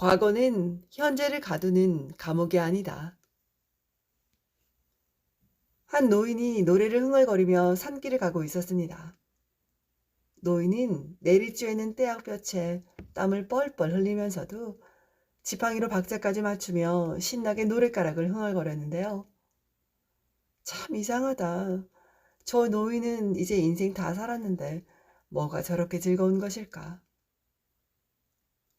과거는 현재를 가두는 감옥이 아니다. 한 노인이 노래를 흥얼거리며 산길을 가고 있었습니다. 노인은 내리쬐는 떼약볕에 땀을 뻘뻘 흘리면서도 지팡이로 박자까지 맞추며 신나게 노랫가락을 흥얼거렸는데요. 참 이상하다. 저 노인은 이제 인생 다 살았는데 뭐가 저렇게 즐거운 것일까?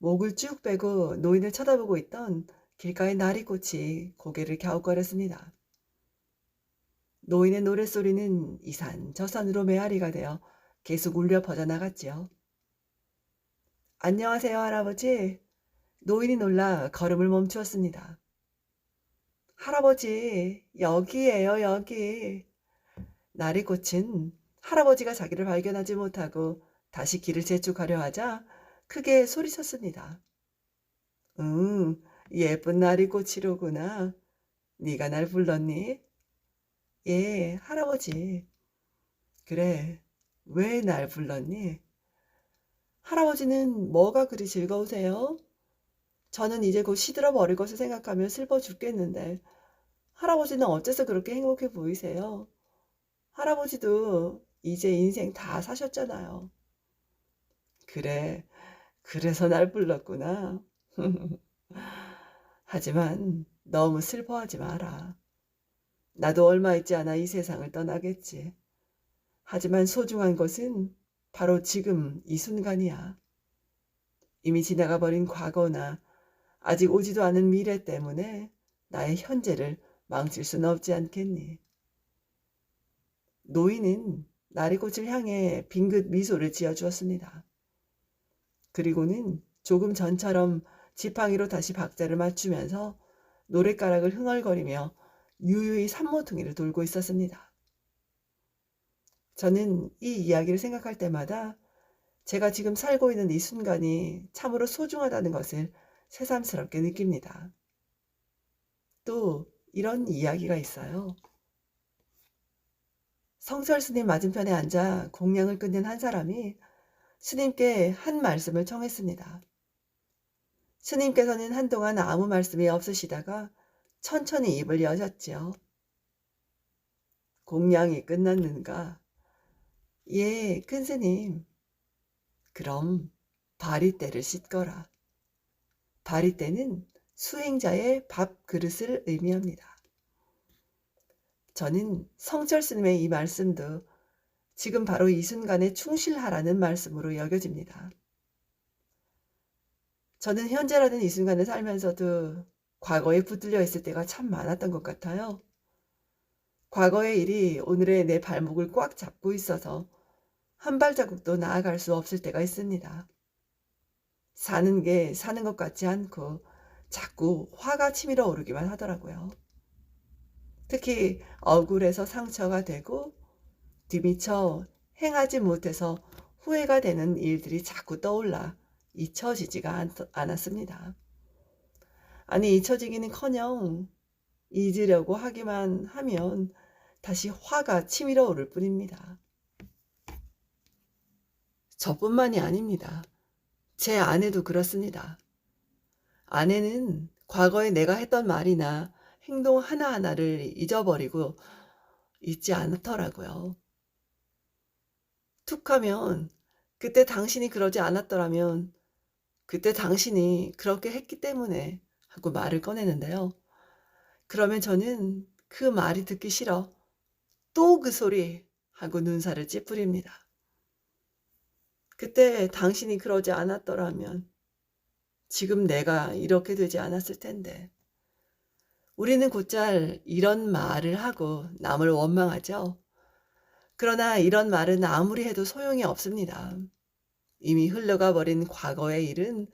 목을 쭉 빼고 노인을 쳐다보고 있던 길가의 나리꽃이 고개를 갸웃거렸습니다. 노인의 노랫소리는 이산 저산으로 메아리가 되어 계속 울려 퍼져나갔지요. 안녕하세요, 할아버지. 노인이 놀라 걸음을 멈추었습니다. 할아버지, 여기에요, 여기. 나리꽃은 할아버지가 자기를 발견하지 못하고 다시 길을 재촉하려 하자 크게 소리쳤습니다. 응, 예쁜 나리꽃이로구나. 네가 날 불렀니? 예, 할아버지. 그래, 왜 날 불렀니? 할아버지는 뭐가 그리 즐거우세요? 저는 이제 곧 시들어 버릴 것을 생각하며 슬퍼 죽겠는데 할아버지는 어째서 그렇게 행복해 보이세요? 할아버지도 이제 인생 다 사셨잖아요. 그래, 그래서 날 불렀구나. 하지만 너무 슬퍼하지 마라. 나도 얼마 있지 않아 이 세상을 떠나겠지. 하지만 소중한 것은 바로 지금 이 순간이야. 이미 지나가 버린 과거나 아직 오지도 않은 미래 때문에 나의 현재를 망칠 수는 없지 않겠니? 노인은 나리꽃을 향해 빙긋 미소를 지어주었습니다. 그리고는 조금 전처럼 지팡이로 다시 박자를 맞추면서 노랫가락을 흥얼거리며 유유히 산모퉁이를 돌고 있었습니다. 저는 이 이야기를 생각할 때마다 제가 지금 살고 있는 이 순간이 참으로 소중하다는 것을 새삼스럽게 느낍니다. 또 이런 이야기가 있어요. 성철 스님 맞은편에 앉아 공양을 끊는 한 사람이 스님께 한 말씀을 청했습니다. 스님께서는 한동안 아무 말씀이 없으시다가 천천히 입을 여셨지요. 공양이 끝났는가? 예, 큰 스님. 그럼 바리떼를 씻거라. 바리떼는 수행자의 밥 그릇을 의미합니다. 저는 성철 스님의 이 말씀도 지금 바로 이 순간에 충실하라는 말씀으로 여겨집니다. 저는 현재라는 이 순간을 살면서도 과거에 붙들려 있을 때가 참 많았던 것 같아요. 과거의 일이 오늘의 내 발목을 꽉 잡고 있어서 한 발자국도 나아갈 수 없을 때가 있습니다. 사는 게 사는 것 같지 않고 자꾸 화가 치밀어 오르기만 하더라고요. 특히 억울해서 상처가 되고 뒤미처 행하지 못해서 후회가 되는 일들이 자꾸 떠올라 잊혀지지가 않았습니다. 아니 잊혀지기는커녕 잊으려고 하기만 하면 다시 화가 치밀어 오를 뿐입니다. 저뿐만이 아닙니다. 제 아내도 그렇습니다. 아내는 과거에 내가 했던 말이나 행동 하나하나를 잊어버리고 잊지 않더라고요. 툭 하면 그때 당신이 그러지 않았더라면 그때 당신이 그렇게 했기 때문에 하고 말을 꺼내는데요. 그러면 저는 그 말이 듣기 싫어 또 그 소리 하고 눈살을 찌푸립니다. 그때 당신이 그러지 않았더라면 지금 내가 이렇게 되지 않았을 텐데. 우리는 곧잘 이런 말을 하고 남을 원망하죠. 그러나 이런 말은 아무리 해도 소용이 없습니다. 이미 흘러가 버린 과거의 일은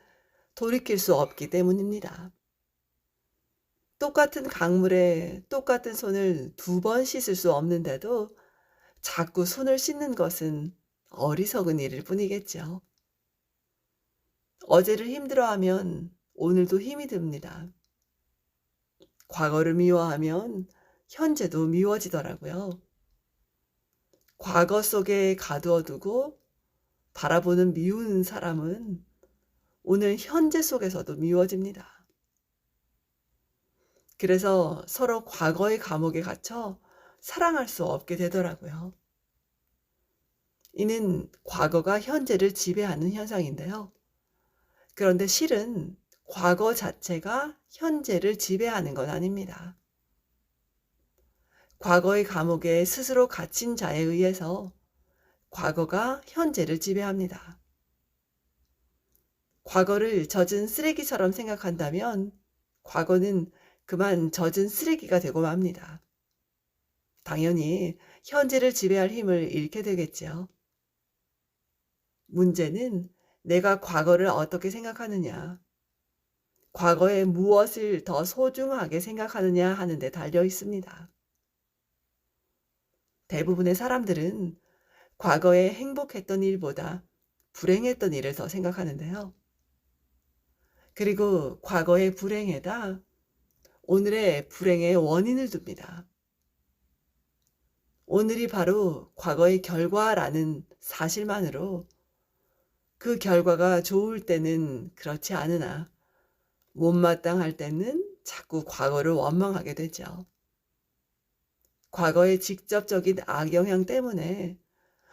돌이킬 수 없기 때문입니다. 똑같은 강물에 똑같은 손을 2번 씻을 수 없는데도 자꾸 손을 씻는 것은 어리석은 일일 뿐이겠죠. 어제를 힘들어하면 오늘도 힘이 듭니다. 과거를 미워하면 현재도 미워지더라고요. 과거 속에 가두어두고 바라보는 미운 사람은 오늘 현재 속에서도 미워집니다. 그래서 서로 과거의 감옥에 갇혀 사랑할 수 없게 되더라고요. 이는 과거가 현재를 지배하는 현상인데요. 그런데 실은 과거 자체가 현재를 지배하는 건 아닙니다. 과거의 감옥에 스스로 갇힌 자에 의해서 과거가 현재를 지배합니다. 과거를 젖은 쓰레기처럼 생각한다면 과거는 그만 젖은 쓰레기가 되고 맙니다. 당연히 현재를 지배할 힘을 잃게 되겠지요. 문제는 내가 과거를 어떻게 생각하느냐, 과거에 무엇을 더 소중하게 생각하느냐 하는 데 달려 있습니다. 대부분의 사람들은 과거에 행복했던 일보다 불행했던 일을 더 생각하는데요. 그리고 과거의 불행에다 오늘의 불행의 원인을 둡니다. 오늘이 바로 과거의 결과라는 사실만으로 그 결과가 좋을 때는 그렇지 않으나 못마땅할 때는 자꾸 과거를 원망하게 되죠. 과거의 직접적인 악영향 때문에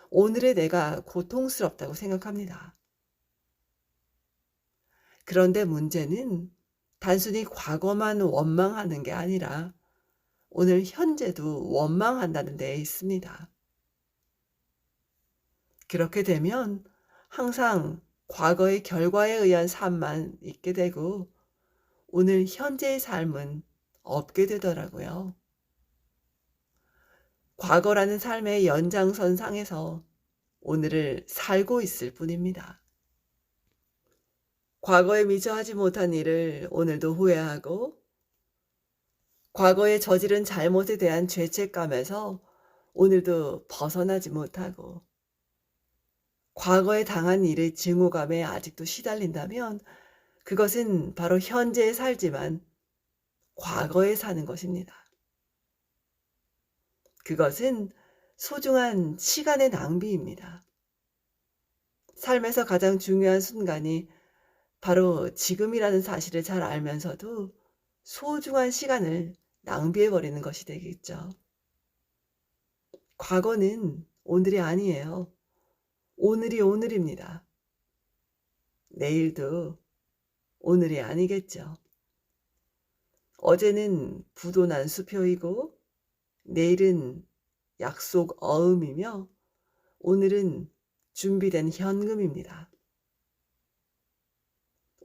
오늘의 내가 고통스럽다고 생각합니다. 그런데 문제는 단순히 과거만 원망하는 게 아니라 오늘 현재도 원망한다는 데에 있습니다. 그렇게 되면 항상 과거의 결과에 의한 삶만 있게 되고 오늘 현재의 삶은 없게 되더라고요. 과거라는 삶의 연장선상에서 오늘을 살고 있을 뿐입니다. 과거에 미처 하지 못한 일을 오늘도 후회하고 과거에 저지른 잘못에 대한 죄책감에서 오늘도 벗어나지 못하고 과거에 당한 일의 증오감에 아직도 시달린다면 그것은 바로 현재에 살지만 과거에 사는 것입니다. 그것은 소중한 시간의 낭비입니다. 삶에서 가장 중요한 순간이 바로 지금이라는 사실을 잘 알면서도 소중한 시간을 낭비해버리는 것이 되겠죠. 과거는 오늘이 아니에요. 오늘이 오늘입니다. 내일도 오늘이 아니겠죠. 어제는 부도난 수표이고 내일은 약속 어음이며 오늘은 준비된 현금입니다.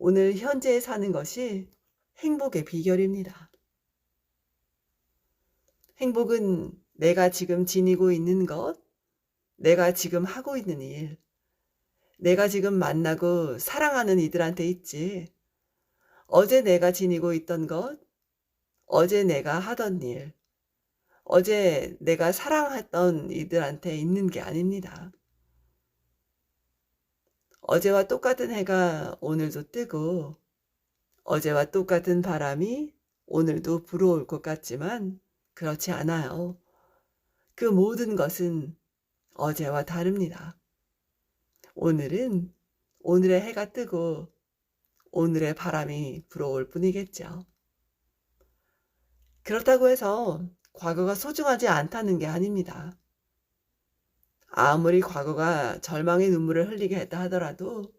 오늘 현재에 사는 것이 행복의 비결입니다. 행복은 내가 지금 지니고 있는 것, 내가 지금 하고 있는 일, 내가 지금 만나고 사랑하는 이들한테 있지. 어제 내가 지니고 있던 것, 어제 내가 하던 일, 어제 내가 사랑했던 이들한테 있는 게 아닙니다. 어제와 똑같은 해가 오늘도 뜨고 어제와 똑같은 바람이 오늘도 불어올 것 같지만 그렇지 않아요. 그 모든 것은 어제와 다릅니다. 오늘은 오늘의 해가 뜨고 오늘의 바람이 불어올 뿐이겠죠. 그렇다고 해서 과거가 소중하지 않다는 게 아닙니다. 아무리 과거가 절망의 눈물을 흘리게 했다 하더라도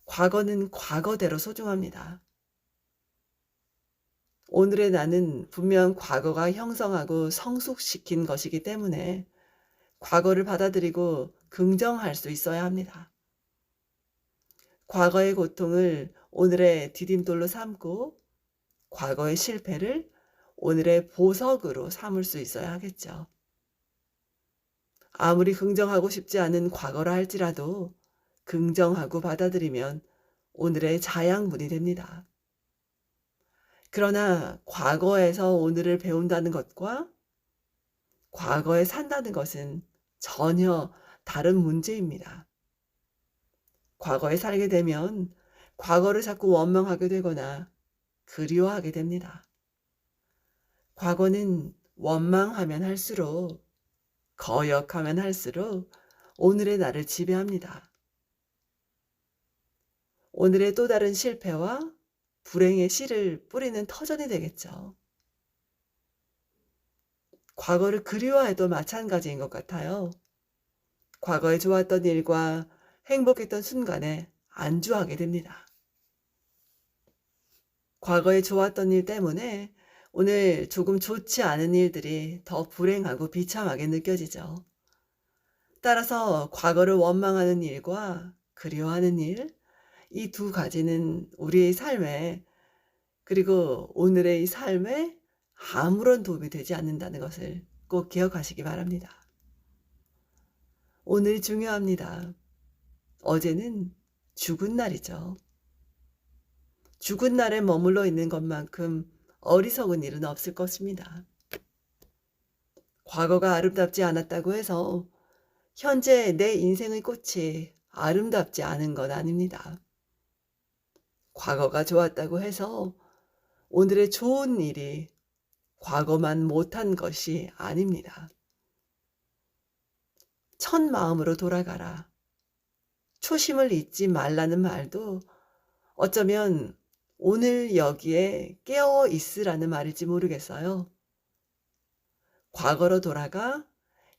과거는 과거대로 소중합니다. 오늘의 나는 분명 과거가 형성하고 성숙시킨 것이기 때문에 과거를 받아들이고 긍정할 수 있어야 합니다. 과거의 고통을 오늘의 디딤돌로 삼고 과거의 실패를 오늘의 보석으로 삼을 수 있어야 하겠죠. 아무리 긍정하고 싶지 않은 과거라 할지라도 긍정하고 받아들이면 오늘의 자양분이 됩니다. 그러나 과거에서 오늘을 배운다는 것과 과거에 산다는 것은 전혀 다른 문제입니다. 과거에 살게 되면 과거를 자꾸 원망하게 되거나 그리워하게 됩니다. 과거는 원망하면 할수록, 거역하면 할수록 오늘의 나를 지배합니다. 오늘의 또 다른 실패와 불행의 씨를 뿌리는 터전이 되겠죠. 과거를 그리워해도 마찬가지인 것 같아요. 과거에 좋았던 일과 행복했던 순간에 안주하게 됩니다. 과거에 좋았던 일 때문에 오늘 조금 좋지 않은 일들이 더 불행하고 비참하게 느껴지죠. 따라서 과거를 원망하는 일과 그리워하는 일, 이 두 가지는 우리의 삶에, 그리고 오늘의 이 삶에 아무런 도움이 되지 않는다는 것을 꼭 기억하시기 바랍니다. 오늘이 중요합니다. 어제는 죽은 날이죠. 죽은 날에 머물러 있는 것만큼 어리석은 일은 없을 것입니다. 과거가 아름답지 않았다고 해서 현재 내 인생의 꽃이 아름답지 않은 건 아닙니다. 과거가 좋았다고 해서 오늘의 좋은 일이 과거만 못한 것이 아닙니다. 첫 마음으로 돌아가라. 초심을 잊지 말라는 말도 어쩌면 오늘 여기에 깨어 있으라는 말일지 모르겠어요. 과거로 돌아가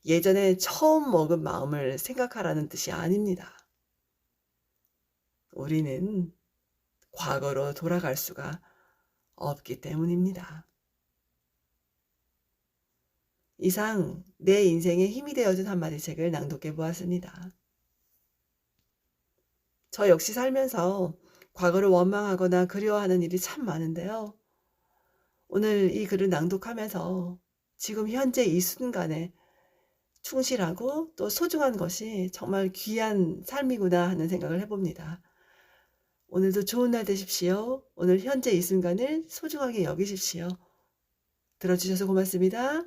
예전에 처음 먹은 마음을 생각하라는 뜻이 아닙니다. 우리는 과거로 돌아갈 수가 없기 때문입니다. 이상 내 인생에 힘이 되어준 한마디 책을 낭독해 보았습니다. 저 역시 살면서 과거를 원망하거나 그리워하는 일이 참 많은데요. 오늘 이 글을 낭독하면서 지금 현재 이 순간에 충실하고 또 소중한 것이 정말 귀한 삶이구나 하는 생각을 해봅니다. 오늘도 좋은 날 되십시오. 오늘 현재 이 순간을 소중하게 여기십시오. 들어주셔서 고맙습니다.